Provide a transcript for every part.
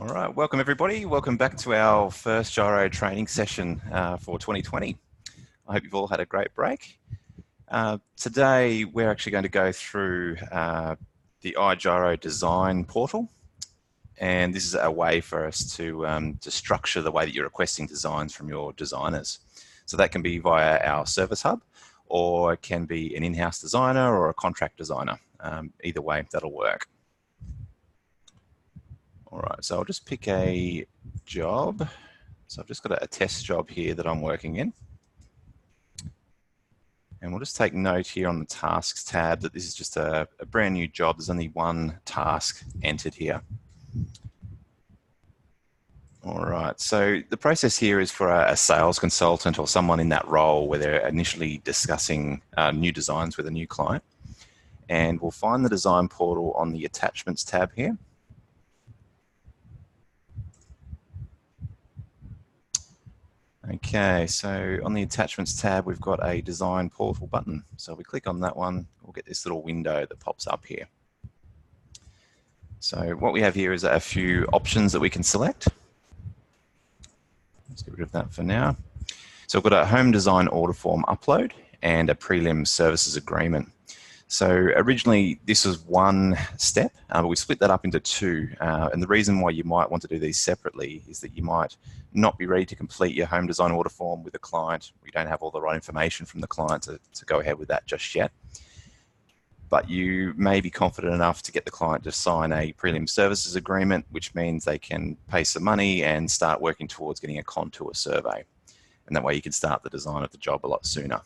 All right, welcome everybody. Welcome back to our first gyro training session for 2020. I hope you've all had a great break. Today, we're actually going to go through the iGyro design portal. And this is a way for us to structure the way that you're requesting designs from your designers. So that can be via our service hub, or it can be an in-house designer or a contract designer. Either way, that'll work. All right, so I'll just pick a job. So I've just got a test job here that I'm working in. And we'll just take note here on the tasks tab that this is just a brand new job. There's only one task entered here. All right, so the process here is for a sales consultant or someone in that role where they're initially discussing new designs with a new client. And we'll find the design portal on the attachments tab here. Okay, so on the attachments tab, we've got a design portal button. So we click on that one, we'll get this little window that pops up here. So what we have here is a few options that we can select. Let's get rid of that for now. So we've got a home design order form upload and a prelim services agreement. So originally this was one step, but we split that up into two. And the reason why you might want to do these separately is that you might not be ready to complete your home design order form with a client. We don't have all the right information from the client to go ahead with that just yet. But you may be confident enough to get the client to sign a prelim services agreement, which means they can pay some money and start working towards getting a contour survey. And that way you can start the design of the job a lot sooner.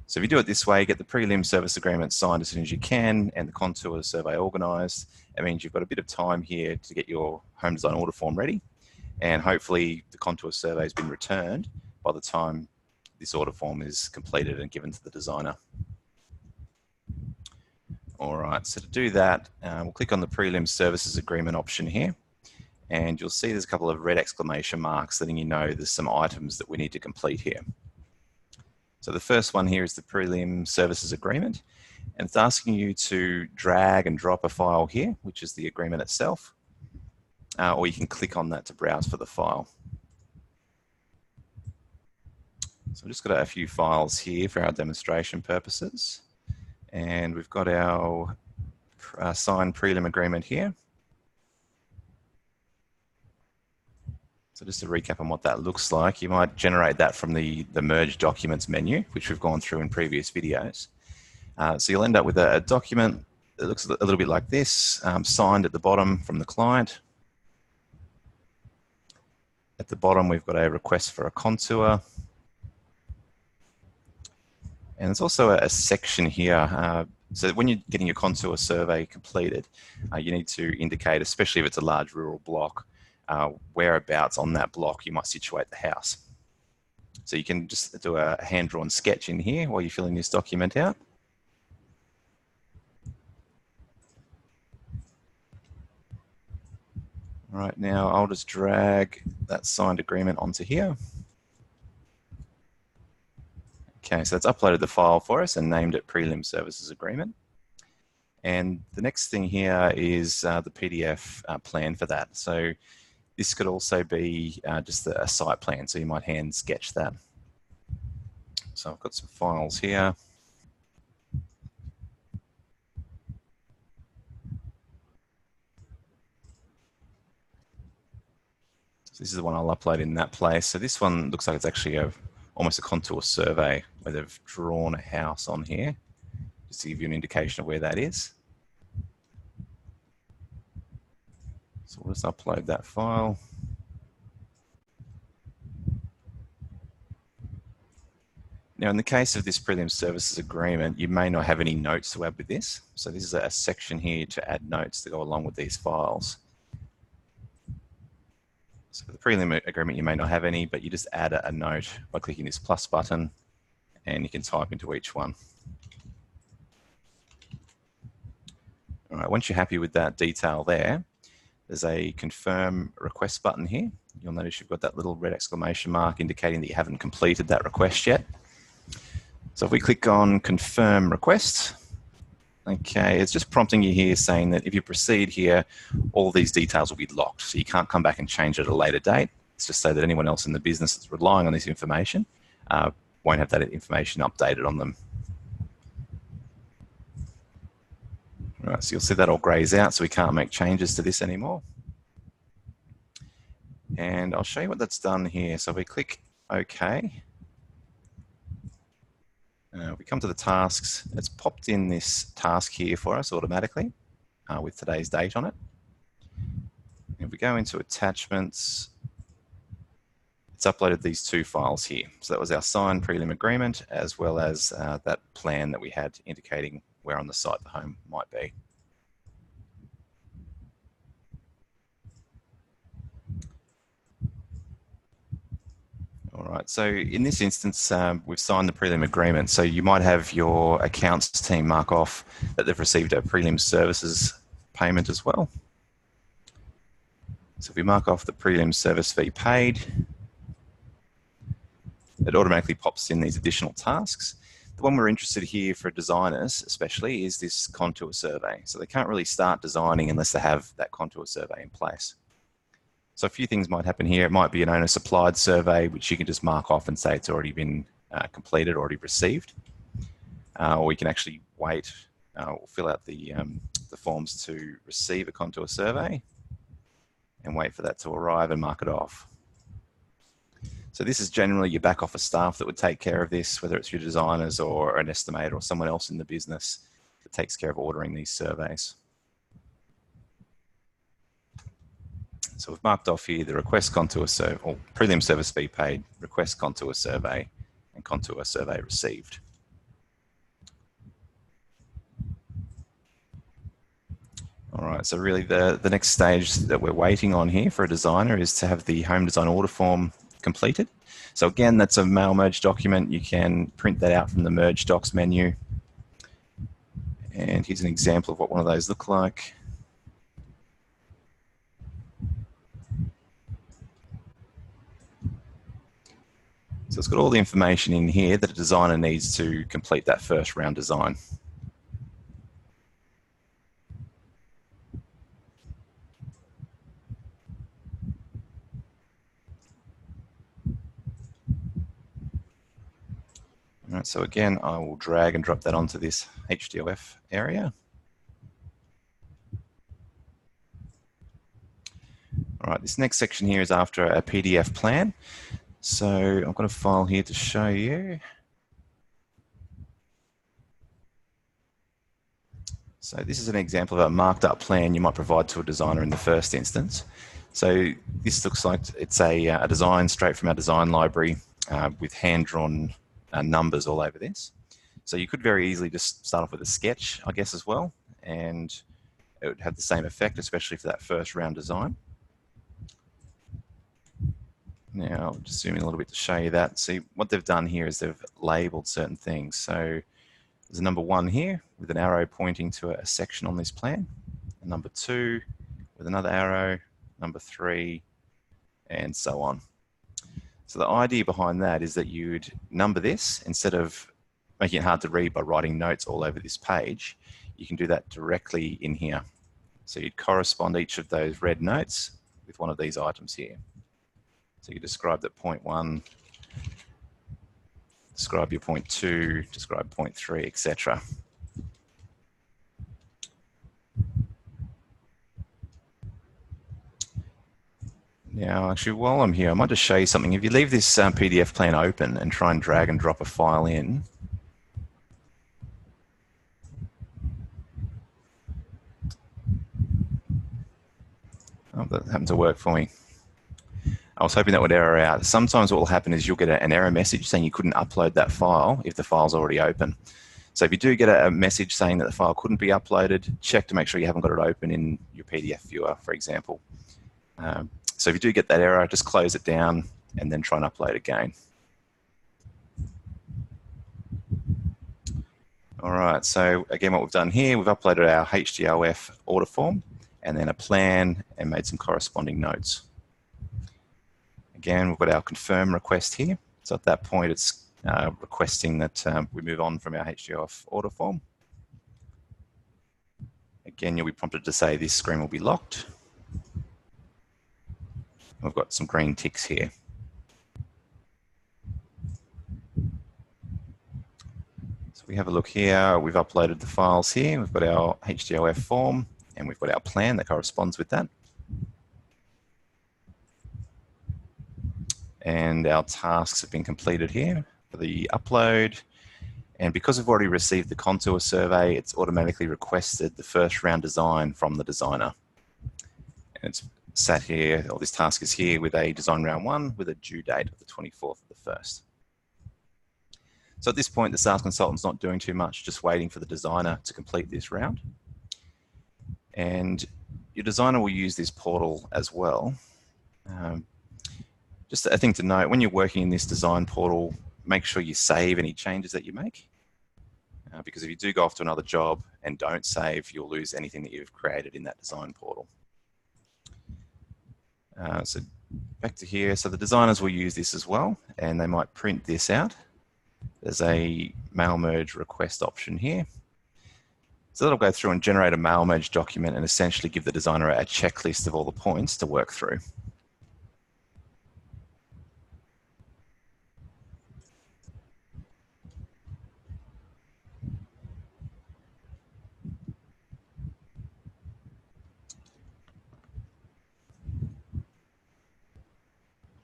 So if you do it this way, get the prelim service agreement signed as soon as you can and the contour survey organised. It means you've got a bit of time here to get your home design order form ready, and hopefully the contour survey has been returned by the time this order form is completed and given to the designer. All right, so to do that, we'll click on the prelim services agreement option here, and you'll see there's a couple of red exclamation marks letting you know there's some items that we need to complete here. So the first one here is the prelim services agreement, and it's asking you to drag and drop a file here, which is the agreement itself, or you can click on that to browse for the file. So I've just got a few files here for our demonstration purposes, and we've got our signed prelim agreement here. So just to recap on what that looks like, you might generate that from the Merge Documents menu, which we've gone through in previous videos. So you'll end up with a document that looks a little bit like this, signed at the bottom from the client. At the bottom, we've got a request for a contour. And there's also a section here. So when you're getting your contour survey completed, you need to indicate, especially if it's a large rural block, whereabouts on that block you might situate the house. So you can just do a hand-drawn sketch in here while you're filling this document out. All right, now I'll just drag that signed agreement onto here. Okay, so it's uploaded the file for us and named it Prelim Services Agreement. And the next thing here is the PDF plan for that. So this could also be just a site plan, so you might hand sketch that. So I've got some files here. So this is the one I'll upload in that place. So this one looks like it's actually almost a contour survey where they've drawn a house on here, just to give you an indication of where that is. So we'll just upload that file. Now, in the case of this prelim services agreement, you may not have any notes to add with this. So this is a section here to add notes to go along with these files. So for the prelim agreement, you may not have any, but you just add a note by clicking this plus button, and you can type into each one. All right, once you're happy with that detail there, there's a confirm request button here. You'll notice you've got that little red exclamation mark indicating that you haven't completed that request yet. So if we click on confirm request, Okay, it's just prompting you here saying that if you proceed here, all these details will be locked. So you can't come back and change it at a later date. It's just so that anyone else in the business that's relying on this information won't have that information updated on them. All right, so you'll see that all grays out, so we can't make changes to this anymore. And I'll show you what that's done here. So we click OK. We come to the tasks. It's popped in this task here for us automatically with today's date on it. If we go into attachments, it's uploaded these two files here. So that was our signed prelim agreement, as well as that plan that we had indicating where on the site the home might be. All right, so in this instance, we've signed the prelim agreement. So you might have your accounts team mark off that they've received a prelim services payment as well. So if we mark off the prelim service fee paid, it automatically pops in these additional tasks. The one we're interested here for designers especially is this contour survey. So they can't really start designing unless they have that contour survey in place. So a few things might happen here. It might be an owner supplied survey, which you can just mark off and say it's already been completed, already received. Or we can actually wait, we'll fill out the forms to receive a contour survey and wait for that to arrive and mark it off. So this is generally your back office staff that would take care of this, whether it's your designers or an estimator or someone else in the business that takes care of ordering these surveys. So we've marked off here the request contour survey, or prelim service fee paid, request contour survey, and contour survey received. All right, so really the next stage that we're waiting on here for a designer is to have the home design order form completed. So again, that's a mail merge document. You can print that out from the merge docs menu. And here's an example of what one of those look like. So it's got all the information in here that a designer needs to complete that first round design. All right, so again, I will drag and drop that onto this HDOF area. All right, this next section here is after a PDF plan. So I've got a file here to show you. So this is an example of a marked up plan you might provide to a designer in the first instance. So this looks like it's a design straight from our design library with hand-drawn numbers all over this. So you could very easily just start off with a sketch, I guess, as well, and it would have the same effect, especially for that first round design. Now, I'll just zoom in a little bit to show you that. See, what they've done here is they've labeled certain things. So there's a number 1 here with an arrow pointing to a section on this plan, a number 2 with another arrow, number 3, and so on. So the idea behind that is that you'd number this instead of making it hard to read by writing notes all over this page. You can do that directly in here. So you'd correspond each of those red notes with one of these items here. So you describe that point 1, describe your point 2, describe point 3, etc. Now, actually, while I'm here, I might just show you something. If you leave this PDF plan open and try and drag and drop a file in, oh, that happened to work for me. I was hoping that would error out. Sometimes what will happen is you'll get an error message saying you couldn't upload that file if the file's already open. So if you do get a message saying that the file couldn't be uploaded, check to make sure you haven't got it open in your PDF viewer, for example. So if you do get that error, just close it down and then try and upload again. All right, so again, what we've done here, we've uploaded our HDOF order form and then a plan and made some corresponding notes. Again, we've got our confirm request here. So at that point, it's requesting that we move on from our HDOF order form. Again, you'll be prompted to say this screen will be locked. We've got some green ticks here. So we have a look here. We've uploaded the files here. We've got our HDOF form and we've got our plan that corresponds with that. And our tasks have been completed here for the upload. And because we've already received the contour survey, it's automatically requested the first round design from the designer. And it's sat here, or this task is here with a design round 1 with a due date of the 24th of the 1st. So at this point, the sales consultant's not doing too much, just waiting for the designer to complete this round. And your designer will use this portal as well. Just a thing to note, when you're working in this design portal, make sure you save any changes that you make. Because if you do go off to another job and don't save, you'll lose anything that you've created in that design portal. So back to here. So the designers will use this as well, and they might print this out. There's a mail merge request option here. So that'll go through and generate a mail merge document and essentially give the designer a checklist of all the points to work through.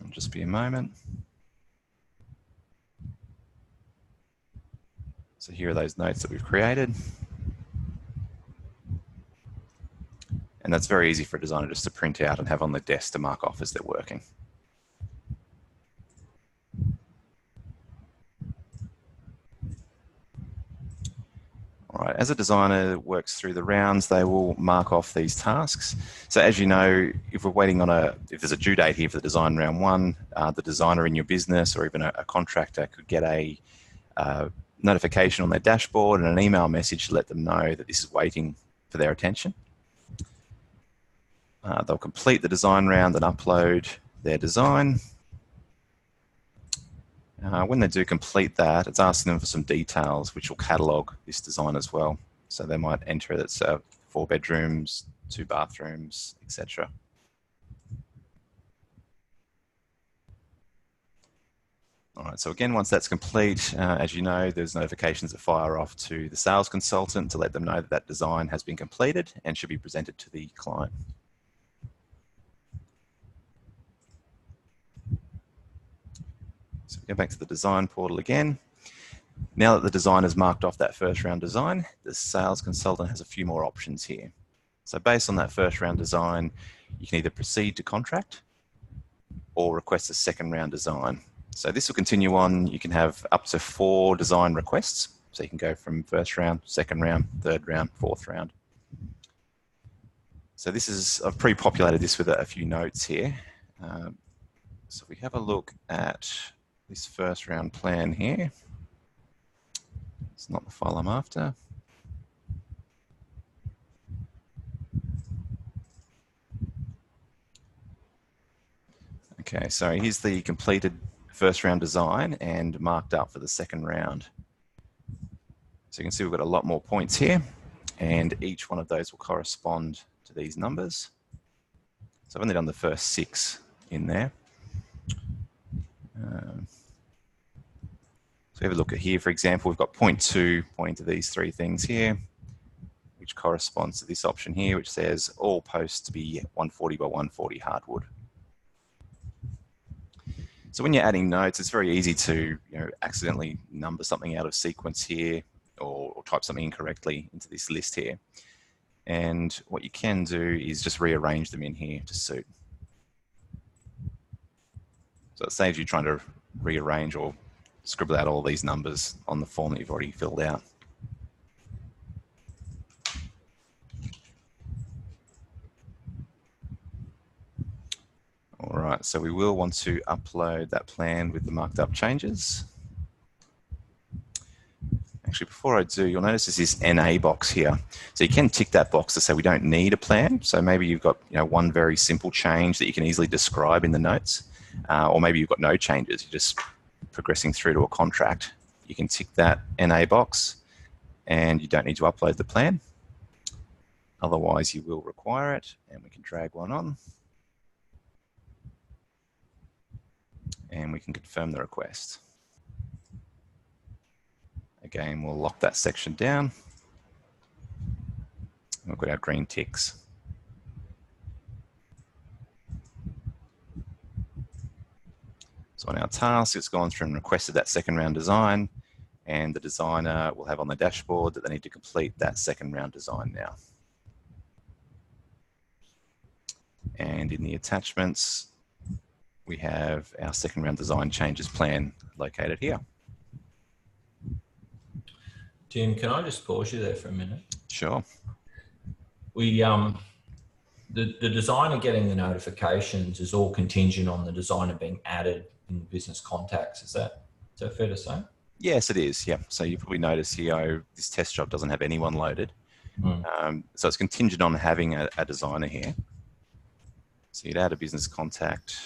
It'll just be a moment. So here are those notes that we've created. And that's very easy for a designer just to print out and have on the desk to mark off as they're working. All right, as a designer works through the rounds, they will mark off these tasks. So as you know, if we're waiting on if there's a due date here for the design round 1, the designer in your business or even a contractor could get a notification on their dashboard and an email message to let them know that this is waiting for their attention. They'll complete the design round and upload their design. When they do complete that, it's asking them for some details, which will catalogue this design as well. So they might enter that it's 4 bedrooms, 2 bathrooms, etc. All right, so again, once that's complete, as you know, there's notifications that fire off to the sales consultant to let them know that that design has been completed and should be presented to the client. So we go back to the design portal again. Now that the design has marked off that first round design, the sales consultant has a few more options here. So based on that first round design, you can either proceed to contract or request a second round design. So this will continue on. You can have up to 4 design requests. So you can go from first round, second round, third round, fourth round. So this is, I've pre-populated this with a few notes here. So if we have a look at this first round plan here, it's not the file I'm after. Okay, so here's the completed first round design and marked up for the second round. So you can see we've got a lot more points here, and each one of those will correspond to these numbers. So I've only done the first 6 in there. So have a look at here, for example, we've got point 2 pointing to these 3 things here, which corresponds to this option here, which says all posts to be 140 by 140 hardwood. So when you're adding notes, it's very easy to accidentally number something out of sequence here or type something incorrectly into this list here. And what you can do is just rearrange them in here to suit. So it saves you trying to rearrange or scribble out all these numbers on the form that you've already filled out. All right, so we will want to upload that plan with the marked up changes. Actually, before I do, you'll notice there's this NA box here. So you can tick that box to say we don't need a plan. So maybe you've got one very simple change that you can easily describe in the notes, or maybe you've got no changes. You're just progressing through to a contract. You can tick that NA box and you don't need to upload the plan. Otherwise, you will require it, and we can drag one on. And we can confirm the request. Again, we'll lock that section down. We've got our green ticks. So on our task, it's gone through and requested that second round design, and the designer will have on the dashboard that they need to complete that second round design now. And in the attachments, we have our second round design changes plan located here. Tim, can I just pause you there for a minute? Sure. The designer getting the notifications is all contingent on the designer being added in business contacts. Is that fair to say? Yes, it is. Yeah. So you probably notice here, this test job doesn't have anyone loaded. So it's contingent on having a designer here. So you'd add a business contact.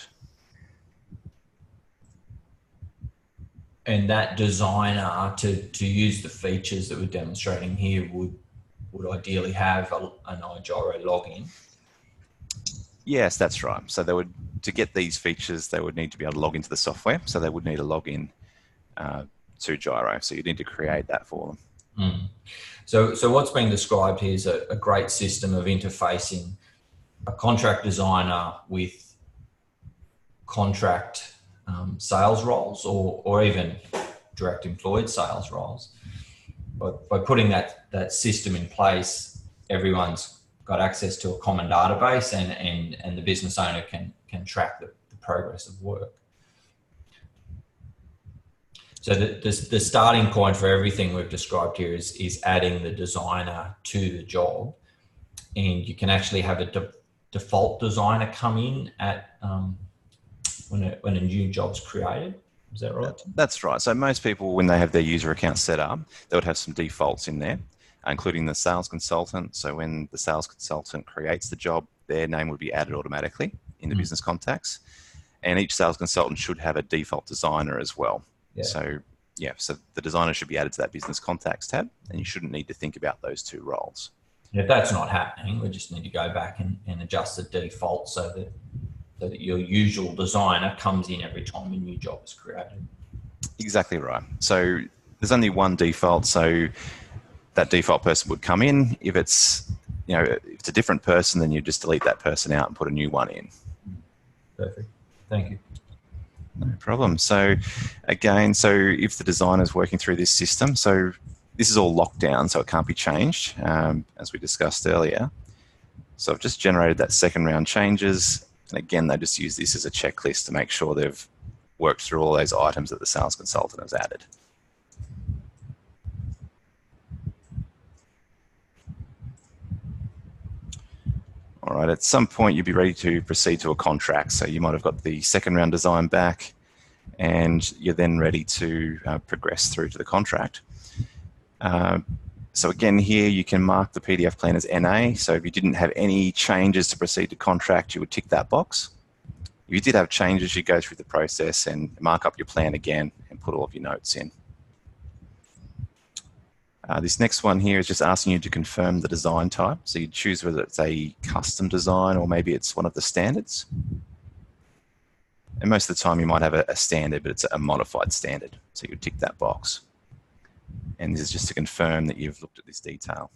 And that designer to use the features that we're demonstrating here would ideally have an iGyro login. Yes, that's right. So they would, to get these features, they would need to be able to log into the software. So they would need a login to Gyro. So you need to create that for them. So what's being described here is a great system of interfacing a contract designer with contract sales roles or even direct employed sales roles. But by putting that system in place, everyone's got access to a common database and the business owner can track the progress of work. So the starting point for everything we've described here is adding the designer to the job, and you can actually have a default designer come in at when a new job's created. Is that right? That's right. So most people, when they have their user account set up, they would have some defaults in there, including the sales consultant. So when the sales consultant creates the job, their name would be added automatically in the business contacts. And each sales consultant should have a default designer as well. Yeah. So the designer should be added to that business contacts tab, and you shouldn't need to think about those two roles. If that's not happening, we just need to go back and adjust the default so that your usual designer comes in every time a new job is created. Exactly right. So there's only one default, so that default person would come in. If it's if it's a different person, then you just delete that person out and put a new one in. Perfect. Thank you. No problem. So again, so if the designer is working through this system, so this is all locked down, so it can't be changed, as we discussed earlier. So I've just generated that second round changes. And again, they just use this as a checklist to make sure they've worked through all those items that the sales consultant has added. All right, at some point you'd be ready to proceed to a contract. So you might have got the second round design back and you're then ready to progress through to the contract. So again, here you can mark the PDF plan as NA. So if you didn't have any changes to proceed to contract, you would tick that box. If you did have changes, you go through the process and mark up your plan again and put all of your notes in. This next one here is just asking you to confirm the design type. So you choose whether it's a custom design or maybe it's one of the standards. And most of the time you might have a standard, but it's a modified standard. So you tick that box. And this is just to confirm that you've looked at this detail.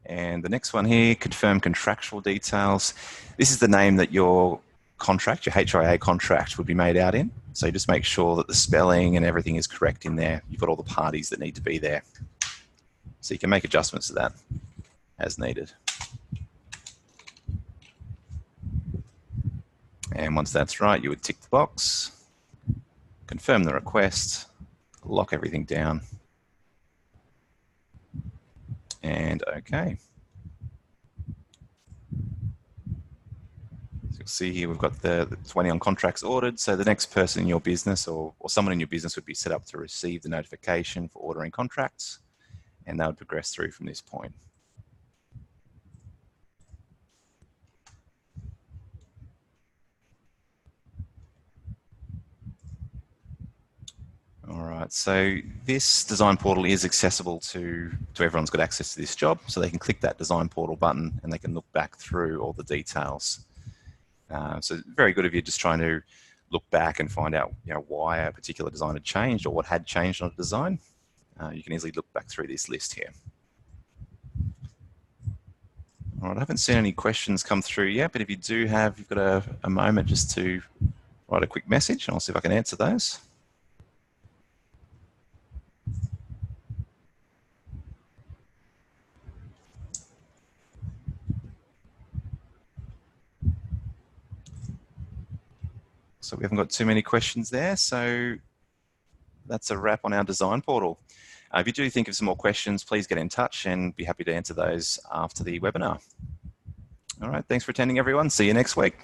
And the next one here, confirm contractual details. This is the name that your contract, your HIA contract, would be made out in. So you just make sure that the spelling and everything is correct in there. You've got all the parties that need to be there. So you can make adjustments to that as needed. And once that's right, you would tick the box, confirm the request, lock everything down, and okay. So you'll see here we've got the 20 on contracts ordered. So the next person in your business or someone in your business would be set up to receive the notification for ordering contracts, and that would progress through from this point. All right, Right, so this design portal is accessible to everyone's got access to this job, so they can click that design portal button and they can look back through all the details. So very good of you just trying to look back and find out, why a particular design had changed or what had changed on a design. You can easily look back through this list here. All right, I haven't seen any questions come through yet, but if you do have, you've got a moment just to write a quick message and I'll see if I can answer those. So we haven't got too many questions there, so that's a wrap on our design portal. If you do think of some more questions, please get in touch and be happy to answer those after the webinar. All right, thanks for attending everyone. See you next week.